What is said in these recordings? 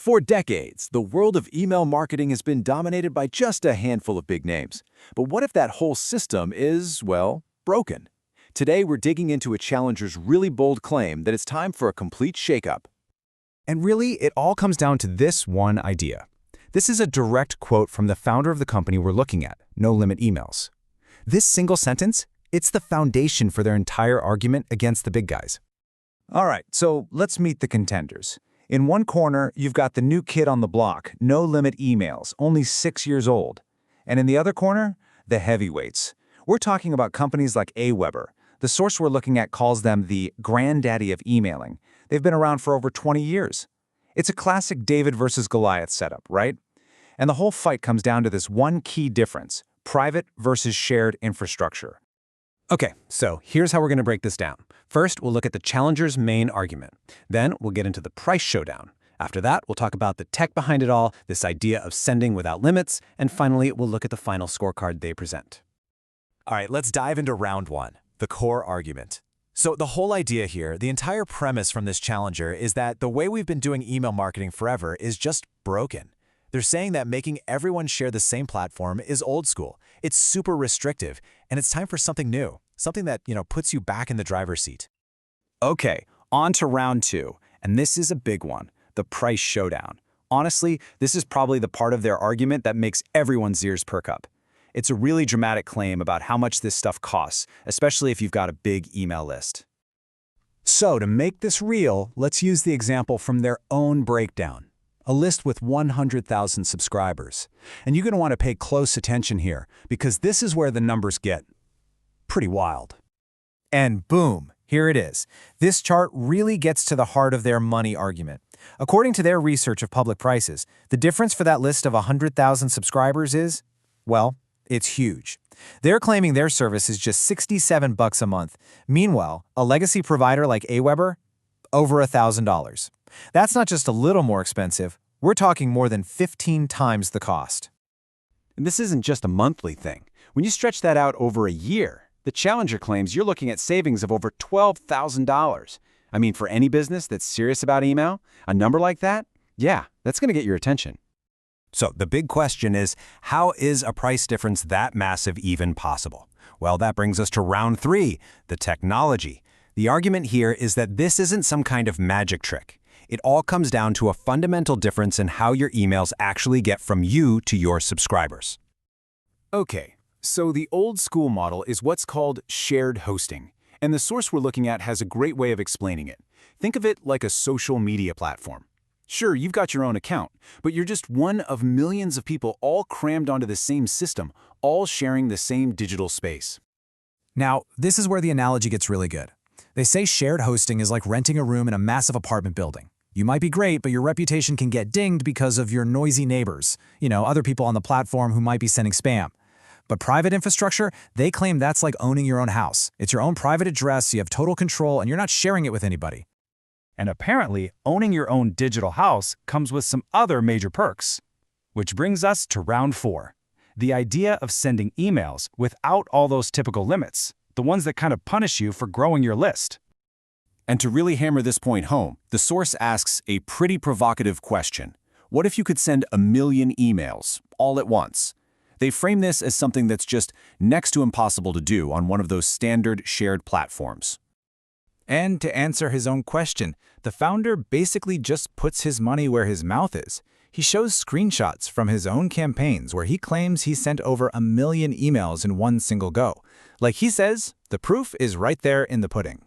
For decades, the world of email marketing has been dominated by just a handful of big names. But what if that whole system is, well, broken? Today, we're digging into a challenger's really bold claim that it's time for a complete shakeup. And really, it all comes down to this one idea. This is a direct quote from the founder of the company we're looking at, No Limit Emails. This single sentence, it's the foundation for their entire argument against the big guys. All right, so let's meet the contenders. In one corner, you've got the new kid on the block, No Limit Emails, only 6 years old. And in the other corner, the heavyweights. We're talking about companies like Aweber. The source we're looking at calls them the granddaddy of emailing. They've been around for over 20 years. It's a classic David versus Goliath setup, right? And the whole fight comes down to this one key difference: private versus shared infrastructure. Okay, so here's how we're going to break this down. First, we'll look at the challenger's main argument. Then we'll get into the price showdown. After that, we'll talk about the tech behind it all, this idea of sending without limits, and finally, we'll look at the final scorecard they present. All right, let's dive into round one, the core argument. So the whole idea here, the entire premise from this challenger is that the way we've been doing email marketing forever is just broken. They're saying that making everyone share the same platform is old school. It's super restrictive, and it's time for something new, something that, puts you back in the driver's seat. Okay, on to round two, and this is a big one, the price showdown. Honestly, this is probably the part of their argument that makes everyone's ears perk up. It's a really dramatic claim about how much this stuff costs, especially if you've got a big email list. So to make this real, let's use the example from their own breakdown. A list with 100,000 subscribers. And you're going to want to pay close attention here, because this is where the numbers get pretty wild. And boom, here it is. This chart really gets to the heart of their money argument. According to their research of public prices, the difference for that list of 100,000 subscribers is, well, it's huge. They're claiming their service is just $67 a month. Meanwhile, a legacy provider like Aweber, over $1,000. That's not just a little more expensive, we're talking more than 15 times the cost. And this isn't just a monthly thing. When you stretch that out over a year, the challenger claims you're looking at savings of over $12,000. I mean, for any business that's serious about email, a number like that, yeah, that's going to get your attention. So the big question is, how is a price difference that massive even possible? Well, that brings us to round three, the technology. The argument here is that this isn't some kind of magic trick. It all comes down to a fundamental difference in how your emails actually get from you to your subscribers. Okay, so the old school model is what's called shared hosting, and the source we're looking at has a great way of explaining it. Think of it like a social media platform. Sure, you've got your own account, but you're just one of millions of people all crammed onto the same system, all sharing the same digital space. Now, this is where the analogy gets really good. They say shared hosting is like renting a room in a massive apartment building. You might be great, but your reputation can get dinged because of your noisy neighbors, other people on the platform who might be sending spam. But private infrastructure, they claim that's like owning your own house. It's your own private address, you have total control, and you're not sharing it with anybody. And apparently, owning your own digital house comes with some other major perks. Which brings us to round four. The idea of sending emails without all those typical limits, the ones that kind of punish you for growing your list. And to really hammer this point home, the source asks a pretty provocative question. What if you could send 1 million emails all at once? They frame this as something that's just next to impossible to do on one of those standard shared platforms. And to answer his own question, the founder basically just puts his money where his mouth is. He shows screenshots from his own campaigns where he claims he sent over 1 million emails in one single go. Like he says, the proof is right there in the pudding.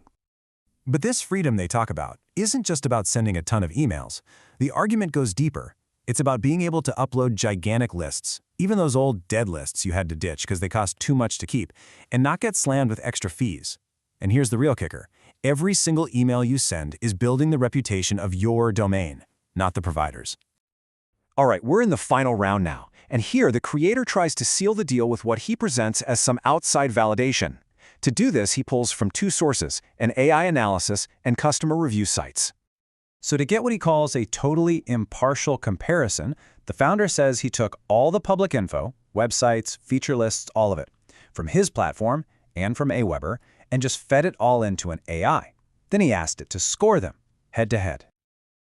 But this freedom they talk about isn't just about sending a ton of emails. The argument goes deeper. It's about being able to upload gigantic lists, even those old dead lists you had to ditch because they cost too much to keep, and not get slammed with extra fees. And here's the real kicker. Every single email you send is building the reputation of your domain, not the provider's. All right, we're in the final round now, and here the creator tries to seal the deal with what he presents as some outside validation. To do this, he pulls from two sources, an AI analysis and customer review sites. So to get what he calls a totally impartial comparison, the founder says he took all the public info, websites, feature lists, all of it, from his platform and from Aweber, and just fed it all into an AI. Then he asked it to score them, head to head.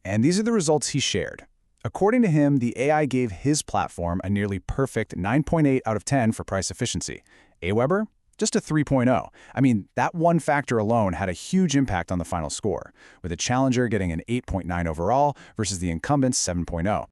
And these are the results he shared. According to him, the AI gave his platform a nearly perfect 9.8 out of 10 for price efficiency. Aweber? Just a 3.0. I mean, that one factor alone had a huge impact on the final score, with the challenger getting an 8.9 overall versus the incumbent's 7.0.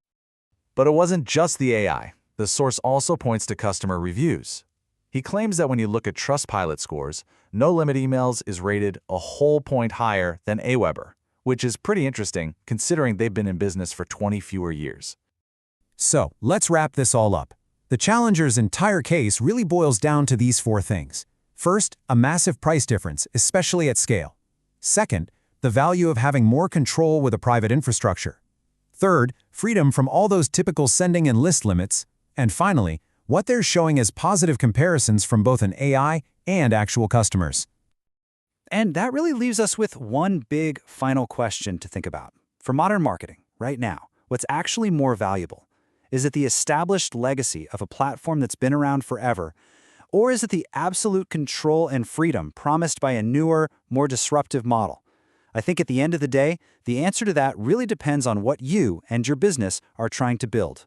But it wasn't just the AI. The source also points to customer reviews. He claims that when you look at Trustpilot scores, No Limit Emails is rated a whole point higher than Aweber, which is pretty interesting considering they've been in business for 20 fewer years. So, let's wrap this all up. The challenger's entire case really boils down to these four things. First, a massive price difference, especially at scale. Second, the value of having more control with a private infrastructure. Third, freedom from all those typical sending and list limits. And finally, what they're showing as positive comparisons from both an AI and actual customers. And that really leaves us with one big final question to think about. For modern marketing, right now, what's actually more valuable? Is it the established legacy of a platform that's been around forever, or is it the absolute control and freedom promised by a newer, more disruptive model? I think at the end of the day, the answer to that really depends on what you and your business are trying to build.